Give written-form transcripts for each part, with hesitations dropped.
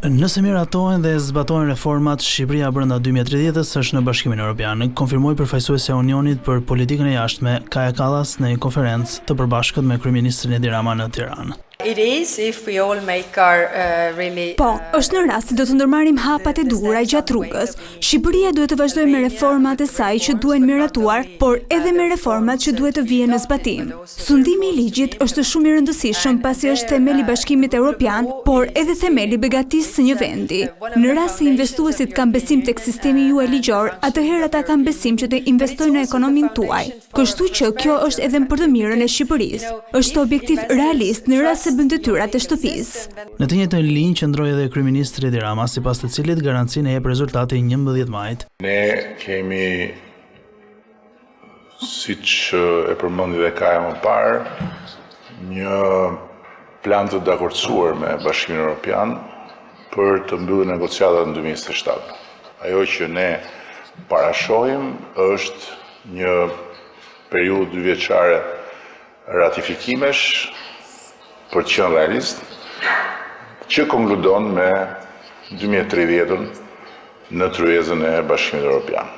Nëse miratohen dhe zbatohen reformat, Shqipëria brenda 2030-s është në Bashkimin Evropian, konfirmoi përfaqësuesja e Unionit për politikën e jashtme Kaja Kallas në një konferencë të përbashkët me kryeministrin Edi Rama në Tiranë. Po, është në rast se do të ndërmarrim hapat e duhura gjatë rrugës. Shqipëria duhet të vazhdojë me reformat e saj që duhen miratuar, por edhe me reformat që duhet të vijnë në zbatim. Sundimi i ligjit është shumë i rëndësishëm pasi është themeli i Bashkimit Evropian, por edhe themeli i begatisë së një vendi. Në rast se investuesit kanë besim tek sistemi juaj ligjor, atëherë ata kanë besim që të investojnë në ekonominë tuaj. Kështu që kjo është edhe për të mirën e Shqipërisë. Është objektiv realist në rast se bën detyrat e shtëpisë. Në të njëjtën linjë qëndroi edhe kryeministri Edi Rama, sipas të cilit garancinë e jep rezultati 11 majit. Ne kemi, siç e përmendi dhe Kaja më parë, një plan të dakordsuar me Bashkimin Evropian për të mbyllur negociatat në 2027. Ajo që ne parashohim është një periudhë 2 vjeçare ratifikimesh, për të qenë realist, që konkludon me 2030-ën në tryezën e Bashkimit Evropian.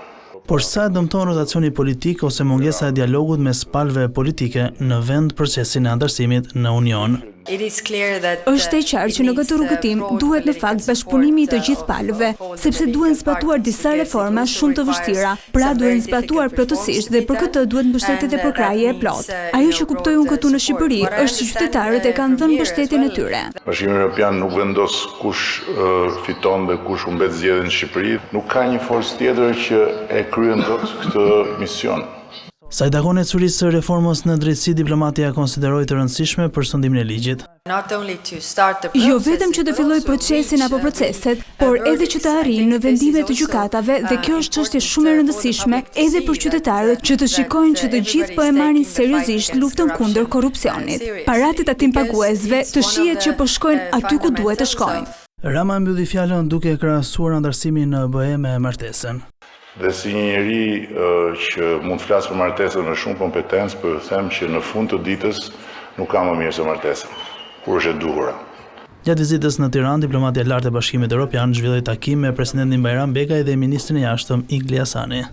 Por sa dëmton rotacioni politik ose mungesa e dialogut mes palëve politike në vend procesin e antarësimit në Union? Është e qartë që në këtë rrugëtim duhet në fakt bashkëpunimi i të gjithë palëve, sepse duhen zbatuar disa reforma shumë të vështira, pra duhen zbatuar plotësisht dhe për këtë duhet mbështetjet e përkrahje e plotë. Ajo që kuptoj unë këtu në Shqipëri është që qytetarët e kanë dhënë mbështetjen e tyre. Bashkimi Evropian nuk vendos kush fiton dhe kush humbet zgjedhjen në Shqipëri, nuk ka një forcë tjetër që e kryen dot këtë mision. Sa i takon ecurisë së reformës në drejtësi, diplomatia konsideroi të rëndësishme për shëndimin e ligjit. Jo vetëm që të filloj procesin apo proceset, por edhe që të arrijë në vendime të gjykatave dhe kjo është çështje shumë e rëndësishme edhe për qytetarët që të shikojnë që të gjithë po e marrin seriozisht luftën kundër korrupsionit. Paratë e tatim paguesve të shihet që po shkojnë aty ku duhet të shkojnë. Rama mbylli fjalën duke krahasuar antarësimin në BE me martesën. Dhe si një njeri që mund të flasë për martesën me shumë kompetencë, për të them që në fund të ditës nuk ka më mirë se martesën, kur është e duhura. Gjatë vizitës në Tiranë, diplomatia e lartë e Bashkimit Evropian zhvilloi takim me presidentin Bajram Bekaj dhe ministrin e jashtëm Igli Hasani.